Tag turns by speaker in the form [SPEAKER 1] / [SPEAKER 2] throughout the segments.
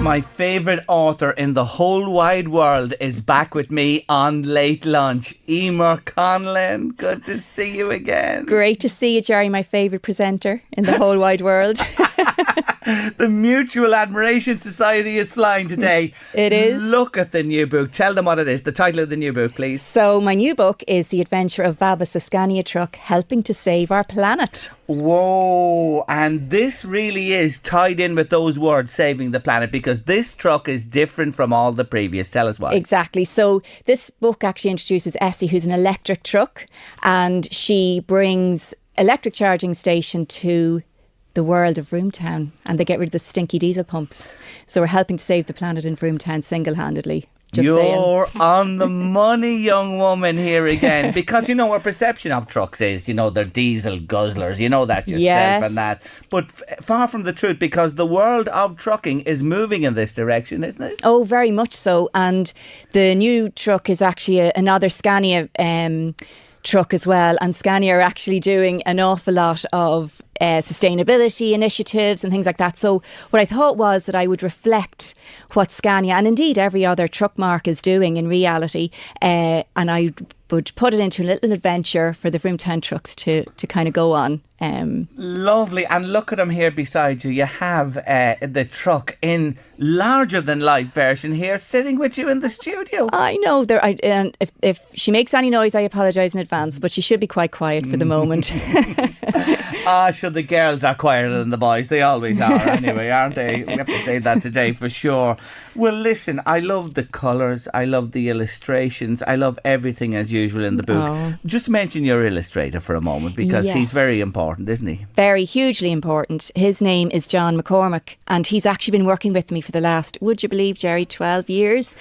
[SPEAKER 1] My favourite author in the whole wide world is back with me on Late Lunch. Emer Conlon, good to see you again.
[SPEAKER 2] Great to see you, Gerry, my favourite presenter in the whole wide world.
[SPEAKER 1] The Mutual Admiration Society is flying today.
[SPEAKER 2] It is.
[SPEAKER 1] Look at the new book. Tell them what it is. The title of the new book, please.
[SPEAKER 2] So my new book is The Adventure of Vabis, a Scania truck helping to save our planet.
[SPEAKER 1] Whoa, and this really is tied in with those words, saving the planet, because this truck is different from all the previous. Tell us why.
[SPEAKER 2] Exactly. So this book actually introduces Essie, who's an electric truck, and she brings electric charging station to the world of Vroom-Town, and they get rid of the stinky diesel pumps. So we're helping to save the planet in Vroom-Town single-handedly.
[SPEAKER 1] You're on the money, young woman, here again. Because, you know, our perception of trucks is, you know, they're diesel guzzlers. You know that yourself.
[SPEAKER 2] Yes.
[SPEAKER 1] And that. But far from the truth, because the world of trucking is moving in this direction, isn't it?
[SPEAKER 2] Oh, very much so. And the new truck is actually another Scania truck as well. And Scania are actually doing an awful lot of sustainability initiatives and things like that. So what I thought was that I would reflect what Scania and indeed every other truck marque is doing in reality, and I would put it into a little adventure for the Vroom-Town trucks to kind of go on.
[SPEAKER 1] Lovely. And look at them here beside you. You have the truck in larger than life version here sitting with you in the studio.
[SPEAKER 2] I know. If she makes any noise, I apologise in advance, but she should be quite quiet for the moment.
[SPEAKER 1] Sure, the girls are quieter than the boys. They always are anyway, aren't they? We have to say that today for sure. Well, listen, I love the colours. I love the illustrations. I love everything as usual in the book.
[SPEAKER 2] Oh.
[SPEAKER 1] Just mention your illustrator for a moment, because
[SPEAKER 2] Yes.
[SPEAKER 1] he's very important, isn't he?
[SPEAKER 2] Very hugely important. His name is John McCormack, and he's actually been working with me for the last, would you believe, Gerry, 12 years.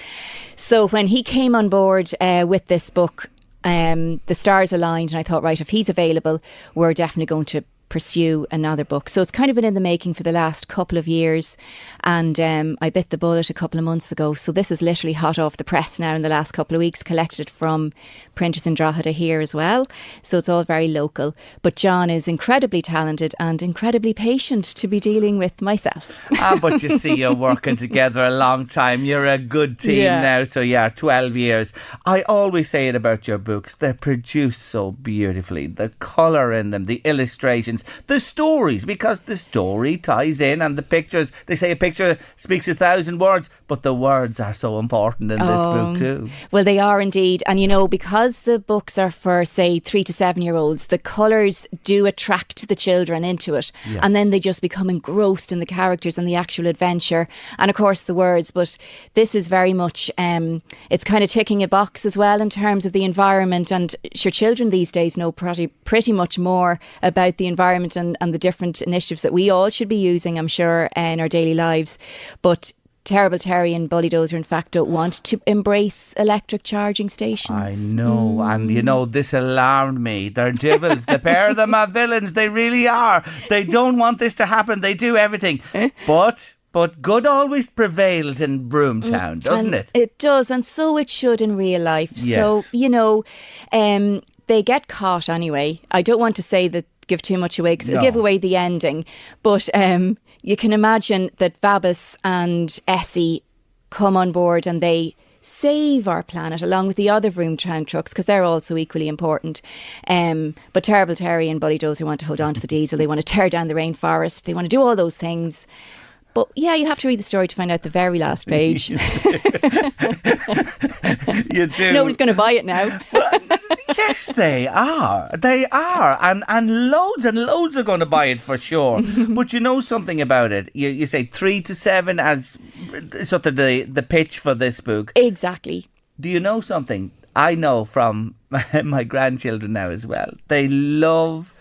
[SPEAKER 2] So when he came on board with this book, the stars aligned, and I thought, right, if he's available, we're definitely going to pursue another book. So it's kind of been in the making for the last couple of years, and I bit the bullet a couple of months ago. So this is literally hot off the press now in the last couple of weeks, collected from printers in Drogheda here as well. So it's all very local. But John is incredibly talented and incredibly patient to be dealing with myself.
[SPEAKER 1] But you see, you're working together a long time. You're a good team now. So yeah, 12 years. I always say it about your books. They're produced so beautifully. The colour in them, the illustrations, the stories, because the story ties in, and the pictures, they say a picture speaks 1,000 words, but the words are so important in this book too.
[SPEAKER 2] Well, they are indeed. And you know, because the books are for, say, 3 to 7 year olds, the colours do attract the children into it.
[SPEAKER 1] Yeah.
[SPEAKER 2] And then they just become engrossed in the characters and the actual adventure. And of course the words. But this is very much, it's kind of ticking a box as well in terms of the environment. And sure, children these days know pretty much more about the environment and the different initiatives that we all should be using, I'm sure, in our daily lives. But Terrible Terry and Bullydozer, in fact, don't want to embrace electric charging stations.
[SPEAKER 1] I know, and you know, this alarmed me. They're devils. The pair of them are villains. They really are. They don't want this to happen. They do everything. But good always prevails in Vroom-Town, doesn't it?
[SPEAKER 2] It does, and so it should in real life.
[SPEAKER 1] Yes.
[SPEAKER 2] So, you know, they get caught anyway. I don't want to say that, give too much away, because it'll give away the ending. But you can imagine that Vabis and Essie come on board and they save our planet along with the other Vroom-Town trucks, because they're also equally important. But Terrible Terry and Bullydozer want to hold on to the diesel. They want to tear down the rainforest. They want to do all those things. But yeah, you have to read the story to find out the very last page.
[SPEAKER 1] You do.
[SPEAKER 2] Nobody's going to buy it now.
[SPEAKER 1] Yes, they are. They are. And loads are going to buy it for sure. But you know something about it. You say 3 to 7 as sort of the pitch for this book.
[SPEAKER 2] Exactly.
[SPEAKER 1] Do you know something? I know from my grandchildren now as well. They love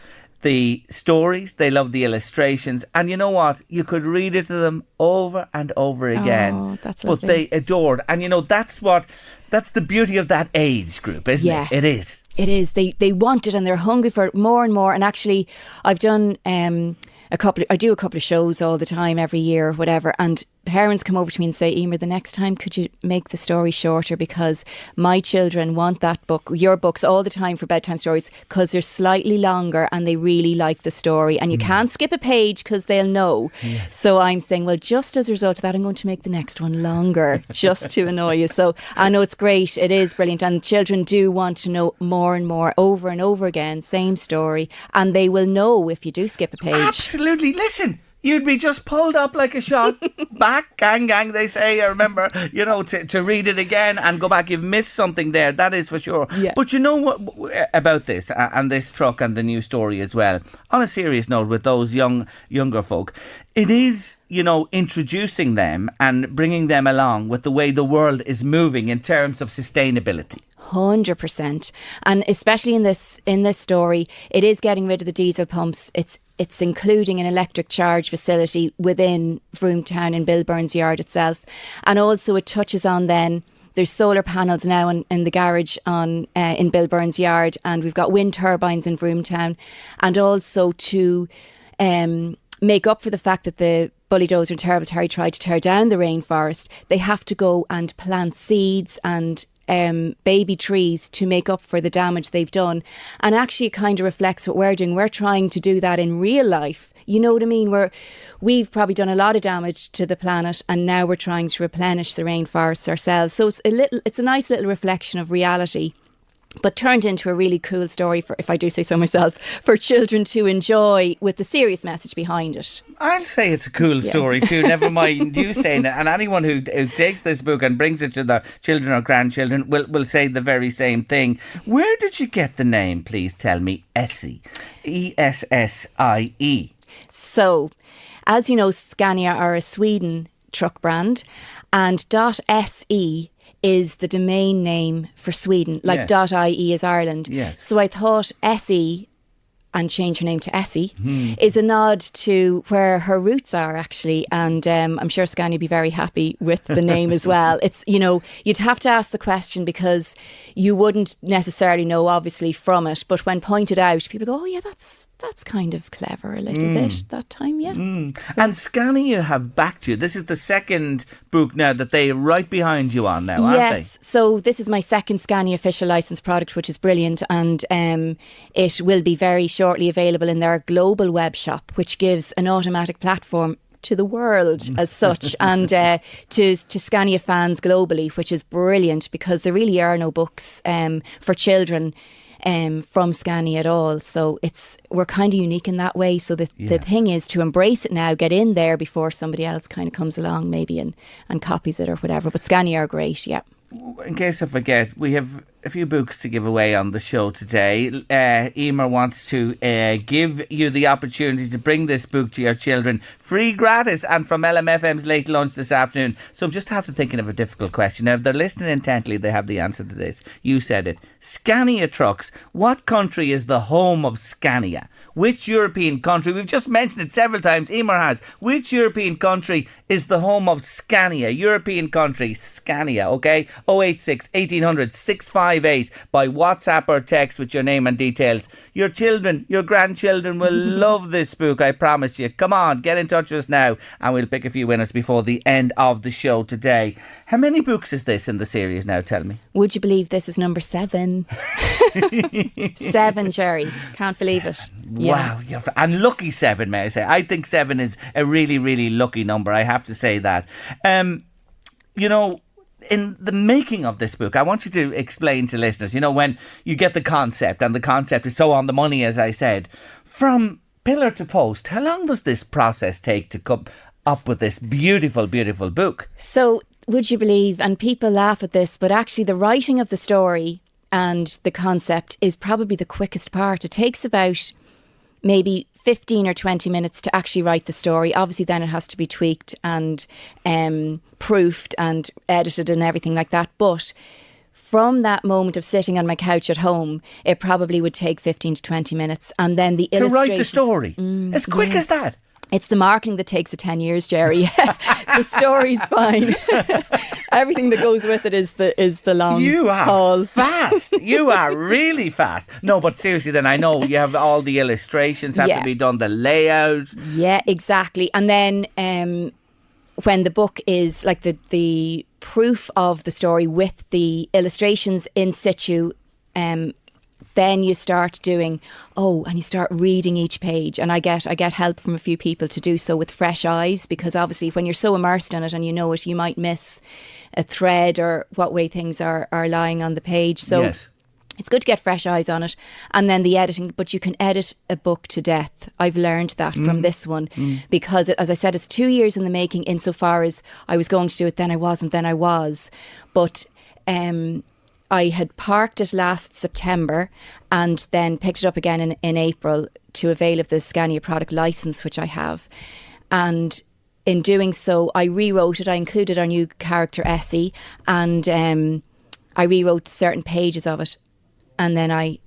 [SPEAKER 1] the stories, they love the illustrations, and you know what? You could read it to them over and over again.
[SPEAKER 2] Oh, that's lovely.
[SPEAKER 1] But they adored. And you know, that's the beauty of that age group, isn't it? It is.
[SPEAKER 2] It is. They want it and they're hungry for it more and more. And actually, I've done I do a couple of shows all the time, every year, whatever, and parents come over to me and say, Emer, the next time could you make the story shorter, because my children want that book, your books, all the time for bedtime stories, because they're slightly longer and they really like the story, and you can't skip a page because they'll know. Yes. So I'm saying, well, just as a result of that, I'm going to make the next one longer just to annoy you. So I know it's great, it is brilliant, and children do want to know more and more, over and over again, same story, and they will know if you do skip a page.
[SPEAKER 1] Absolutely. Listen, you'd be just pulled up like a shot. Back, gang, they say. I remember, to read it again and go back. You've missed something there, that is for sure. Yeah. But you know what about this and this truck and the new story as well? On a serious note, with those younger folk, it is, introducing them and bringing them along with the way the world is moving in terms of sustainability.
[SPEAKER 2] 100%. And especially in this story, it is getting rid of the diesel pumps. It's including an electric charge facility within Vroom-Town in Bilburn's yard itself. And also it touches on then, there's solar panels now in the garage in Bilburn's yard, and we've got wind turbines in Vroom-Town. And also to make up for the fact that the bulldozer and Terrible Terry tried to tear down the rainforest, they have to go and plant seeds and baby trees to make up for the damage they've done. And actually it kind of reflects what we're doing. We're trying to do that in real life. You know what I mean? We've probably done a lot of damage to the planet, and now we're trying to replenish the rainforests ourselves. So it's a nice little reflection of reality, but turned into a really cool story, for, if I do say so myself, for children to enjoy, with the serious message behind it.
[SPEAKER 1] I'll say it's a cool story too, never mind you saying it. And anyone who takes this book and brings it to their children or grandchildren will say the very same thing. Where did you get the name, please tell me? Essie. E-S-S-I-E.
[SPEAKER 2] So, as you know, Scania are a Sweden truck brand, and .se is the domain name for Sweden, like yes. .ie is Ireland. Yes. So I thought Essie, and change her name to Essie, is a nod to where her roots are, actually. And I'm sure Scania would be very happy with the name as well. It's, you'd have to ask the question, because you wouldn't necessarily know, obviously, from it. But when pointed out, people go, oh yeah, that's kind of clever a little bit that time, yeah. So.
[SPEAKER 1] And Scania have backed you. This is the second book now that they're right behind you on now, aren't they?
[SPEAKER 2] Yes, so this is my second Scania official licensed product, which is brilliant, and it will be very shortly available in their global web shop, which gives an automatic platform to the world as such, and to Scania fans globally, which is brilliant, because there really are no books for children from Scania at all. So we're kind of unique in that way. So the thing is to embrace it now, get in there before somebody else kind of comes along maybe and copies it or whatever. But Scania are great, yeah.
[SPEAKER 1] In case I forget, we have a few books to give away on the show today. Emer wants to give you the opportunity to bring this book to your children free, gratis, and from LMFM's Late Lunch this afternoon. So I'm just after thinking of a difficult question. Now, if they're listening intently, they have the answer to this. You said it. Scania trucks. What country is the home of Scania? Which European country? We've just mentioned it several times. Emer has. Which European country is the home of Scania? European country, Scania, okay? 086 1800 658 by WhatsApp or text with your name and details. Your children, your grandchildren will love this book, I promise you. Come on, get in touch with us now and we'll pick a few winners before the end of the show today. How many books is this in the series now, tell me?
[SPEAKER 2] Would you believe this is number 7? 7, Gerry. Can't believe it.
[SPEAKER 1] Wow. Yeah. And lucky 7, may I say. I think 7 is a really, really lucky number. I have to say that. In the making of this book, I want you to explain to listeners, when you get the concept, and the concept is so on the money, as I said, from pillar to post, how long does this process take to come up with this beautiful, beautiful book?
[SPEAKER 2] So, would you believe, and people laugh at this, but actually the writing of the story and the concept is probably the quickest part. It takes about maybe 15 or 20 minutes to actually write the story. Obviously then it has to be tweaked and proofed and edited and everything like that. But from that moment of sitting on my couch at home, it probably would take 15 to 20 minutes. And then the illustrations... To write the
[SPEAKER 1] story? As quick as that?
[SPEAKER 2] It's the marketing that takes the 10 years, Gerry. The story's fine. Everything that goes with it is the long
[SPEAKER 1] You are
[SPEAKER 2] haul.
[SPEAKER 1] fast. You are really fast. No, but seriously then, I know you have all the illustrations have to be done, the layout.
[SPEAKER 2] Yeah, exactly. And then when the book is like the proof of the story with the illustrations in situ, then you start doing, and you start reading each page. And I get help from a few people to do so with fresh eyes, because obviously when you're so immersed in it and you know it, you might miss a thread or what way things are lying on the page. So
[SPEAKER 1] yes.
[SPEAKER 2] It's good to get fresh eyes on it. And then the editing, but you can edit a book to death. I've learned that from this one because, as I said, it's 2 years in the making, insofar as I was going to do it, then I wasn't, then I was. But I had parked it last September and then picked it up again in April to avail of the Scania product licence, which I have. And in doing so, I rewrote it. I included our new character, Essie, and I rewrote certain pages of it. And then I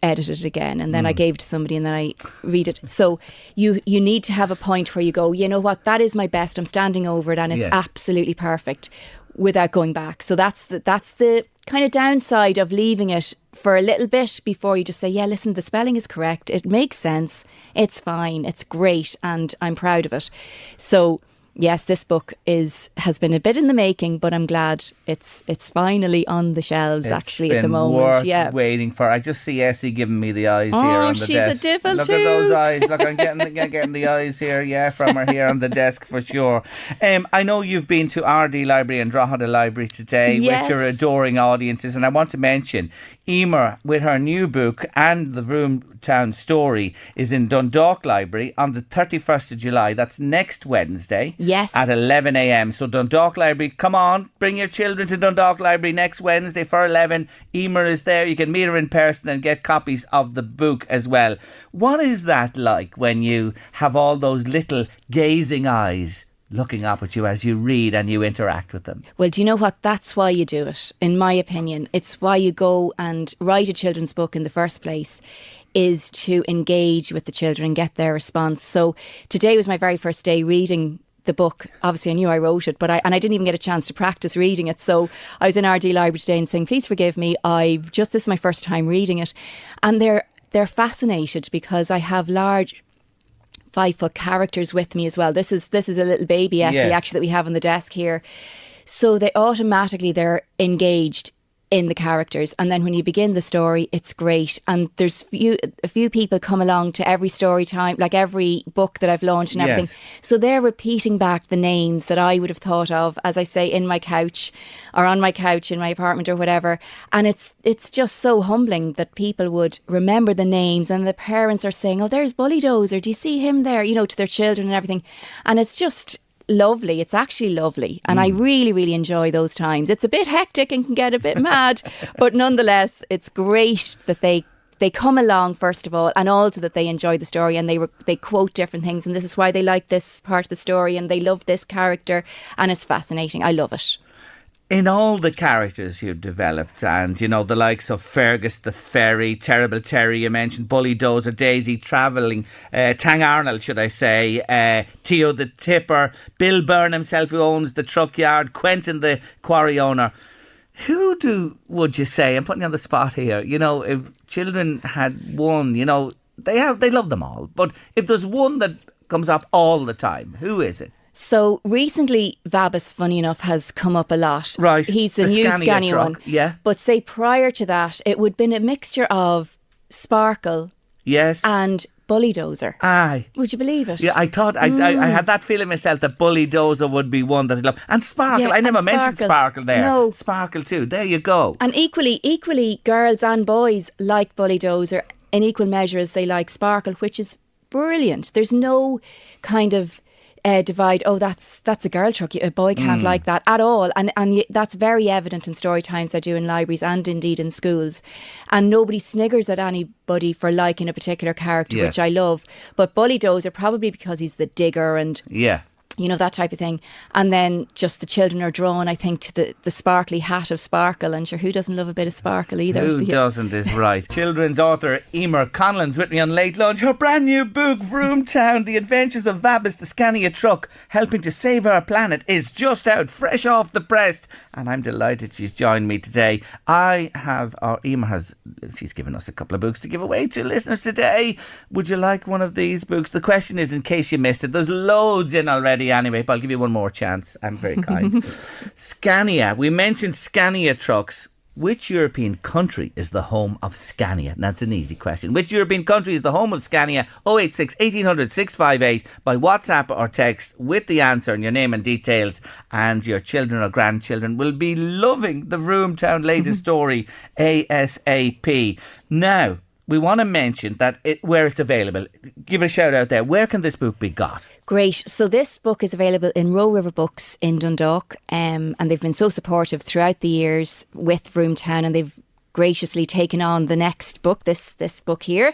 [SPEAKER 2] edited it again, and then I gave it to somebody, and then I read it. So you need to have a point where you go, you know what, that is my best. I'm standing over it, and it's absolutely perfect, without going back. So that's the kind of downside of leaving it for a little bit before you just say, yeah, listen, the spelling is correct. It makes sense. It's fine. It's great, and I'm proud of it. So yes, this book has been a bit in the making, but I'm glad it's finally on the shelves at the moment.
[SPEAKER 1] Worth waiting for. I just see Essie giving me the eyes here on the desk.
[SPEAKER 2] Oh, she's a devil
[SPEAKER 1] Look
[SPEAKER 2] too.
[SPEAKER 1] at those eyes. Look, I'm getting the eyes here, from her here on the desk for sure. I know you've been to RD Library and Drogheda Library today with your adoring audiences, and I want to mention Emer, with her new book and the Vroom-Town story, is in Dundalk Library on the 31st of July. That's next Wednesday.
[SPEAKER 2] Yes.
[SPEAKER 1] At 11 a.m. So Dundalk Library, come on, bring your children to Dundalk Library next Wednesday for 11. Emer is there. You can meet her in person and get copies of the book as well. What is that like when you have all those little gazing eyes looking up at you as you read and you interact with them?
[SPEAKER 2] Well, do you know what? That's why you do it, in my opinion. It's why you go and write a children's book in the first place, is to engage with the children and get their response. So today was my very first day reading the book. Obviously I knew I wrote it, but I didn't even get a chance to practice reading it. So I was in RD Library today and saying, please forgive me, this is my first time reading it. And they're fascinated because I have large 5-foot characters with me as well. This is a little baby Essie actually that we have on the desk here. So they're engaged in the characters, and then when you begin the story, it's great. And there's a few people come along to every story time, like every book that I've launched and everything. So they're repeating back the names that I would have thought of, as I say, in my couch or on my couch in my apartment or whatever. And it's just so humbling that people would remember the names, and the parents are saying, oh, there's Bully Dozer, do you see him there, to their children and everything. And it's just lovely. It's actually lovely, and I really, really enjoy those times. It's a bit hectic and can get a bit mad, but nonetheless it's great that they come along first of all, and also that they enjoy the story, and they quote different things, and this is why they like this part of the story, and they love this character, and it's fascinating. I love it.
[SPEAKER 1] In all the characters you've developed, and the likes of Fergus the Ferry, Terrible Terry, you mentioned Bully Dozer, Daisy Travelling, Tang Arnold, should I say, Theo the Tipper, Bill Byrne himself, who owns the truck yard, Quentin the quarry owner. Would you say, I'm putting you on the spot here, if children had one, they love them all, but if there's one that comes up all the time, who is it?
[SPEAKER 2] So recently, Vabis, funny enough, has come up a lot.
[SPEAKER 1] Right.
[SPEAKER 2] He's the new Scania one.
[SPEAKER 1] Yeah.
[SPEAKER 2] But say prior to that, it would have been a mixture of Sparkle and Bully Dozer.
[SPEAKER 1] Aye.
[SPEAKER 2] Would you believe it?
[SPEAKER 1] Yeah, I thought, I had that feeling myself that Bully Dozer would be one that I'd love. And Sparkle, I never mentioned Sparkle there.
[SPEAKER 2] No.
[SPEAKER 1] Sparkle too, there you go.
[SPEAKER 2] And equally, girls and boys like Bully Dozer in equal measure as they like Sparkle, which is brilliant. There's no kind of divide, that's a girl truck, a boy can't like that at all, and that's very evident in story times I do in libraries and indeed in schools, and nobody sniggers at anybody for liking a particular character, which I love. But Bully Dozer, probably because he's the digger and that type of thing. And then just the children are drawn, I think, to the sparkly hat of Sparkle. And sure, who doesn't love a bit of sparkle either?
[SPEAKER 1] Who doesn't is right. Children's author Emer Conlon's with me on Late Lunch. Her brand new book, Vroom-Town, The Adventures of Vabis the Scania Truck, Helping to Save Our Planet, is just out, fresh off the press. And I'm delighted she's joined me today. She's given us a couple of books to give away to listeners today. Would you like one of these books? The question is, in case you missed it, there's loads in already early anyway, but I'll give you one more chance. I'm very kind. Scania. We mentioned Scania trucks. Which European country is the home of Scania? And that's an easy question. Which European country is the home of Scania? 086 1800 658 by WhatsApp or text with the answer and your name and details. And your children or grandchildren will be loving the Vroom-Town latest story ASAP. Now, we want to mention that where it's available. Give it a shout out there. Where can this book be got?
[SPEAKER 2] Great. So this book is available in Row River Books in Dundalk, and they've been so supportive throughout the years with Vroom-Town, and they've graciously taken on the next book, this book here.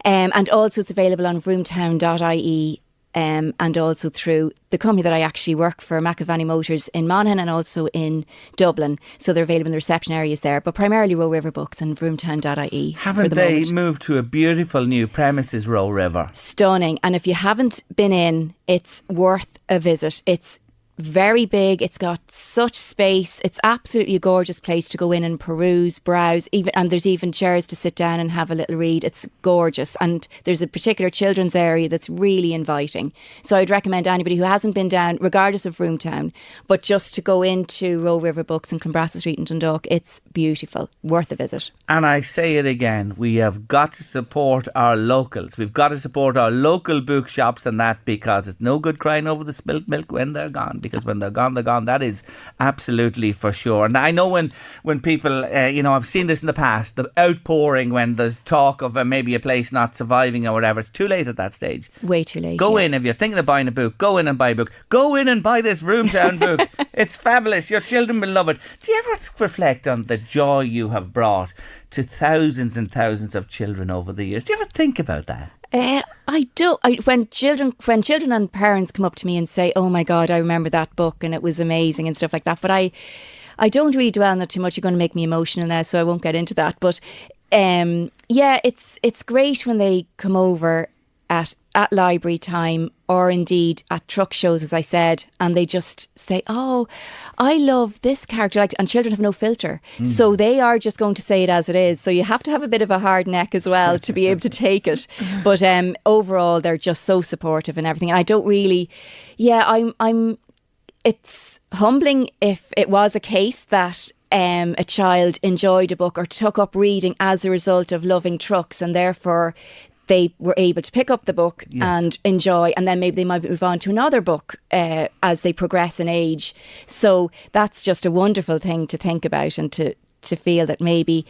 [SPEAKER 2] And also it's available on vroomtown.ie. And also through the company that I actually work for, McIlvanney Motors in Monaghan and also in Dublin. So they're available in the reception areas there, but primarily Row River Books and vroomtown.ie.
[SPEAKER 1] Haven't they moved to a beautiful new premises, Row River?
[SPEAKER 2] Stunning. And if you haven't been in, it's worth a visit. It's very big. It's got such space. It's absolutely a gorgeous place to go in and peruse, browse, and there's even chairs to sit down and have a little read. It's gorgeous, and there's a particular children's area that's really inviting. So I'd recommend anybody who hasn't been down, regardless of Vroom-Town, but just to go into Row River Books in Clonbrassil Street in Dundalk. It's beautiful, worth a visit.
[SPEAKER 1] And I say it again, we have got to support our locals. We've got to support our local bookshops and that, because it's no good crying over the spilt milk when they're gone. Because when they're gone, they're gone. That is absolutely for sure. And I know when people, I've seen this in the past, the outpouring when there's talk of maybe a place not surviving or whatever. It's too late at that stage.
[SPEAKER 2] Way too late.
[SPEAKER 1] Go in. If you're thinking of buying a book, go in and buy a book. Go in and buy this Vroom-Town book. It's fabulous. Your children will love it. Do you ever reflect on the joy you have brought to thousands and thousands of children over the years? Do you ever think about that?
[SPEAKER 2] I do. When children and parents come up to me and say, "Oh my God, I remember that book and it was amazing" and stuff like that, but I don't really dwell on it too much. You're going to make me emotional now, so I won't get into that. But it's great when they come over at library time, or indeed at truck shows, as I said, and they just say, "Oh, I love this character," and children have no filter, so they are just going to say it as it is. So you have to have a bit of a hard neck as well to be able to take it. But overall, they're just so supportive and everything. And I don't really, I'm. It's humbling if it was a case that a child enjoyed a book or took up reading as a result of loving trucks, and therefore they were able to pick up the book and enjoy, and then maybe they might move on to another book as they progress in age. So that's just a wonderful thing to think about, and to feel that maybe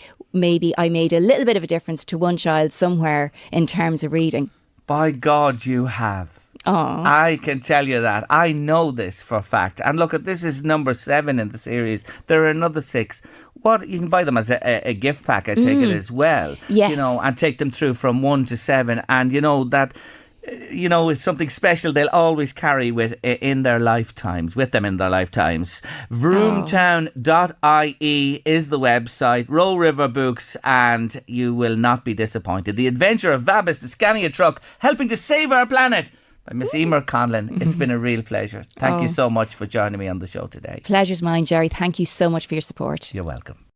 [SPEAKER 2] I made a little bit of a difference to one child somewhere in terms of reading. By
[SPEAKER 1] God, you have.
[SPEAKER 2] Aww.
[SPEAKER 1] I can tell you that. I know this for a fact. And look, this is number 7 in the series. There are another 6. You can buy them as a gift pack, I take it as well.
[SPEAKER 2] Yes.
[SPEAKER 1] And take them through from 1 to 7. And that it's something special they'll always carry with them in their lifetimes. Vroomtown.ie is the website. Row River Books, and you will not be disappointed. The Adventure of Vabis, the Scania truck, helping to save our planet, by Miss Emer Conlon. It's been a real pleasure. Thank you so much for joining me on the show today.
[SPEAKER 2] Pleasure's mine, Gerry. Thank you so much for your support.
[SPEAKER 1] You're welcome.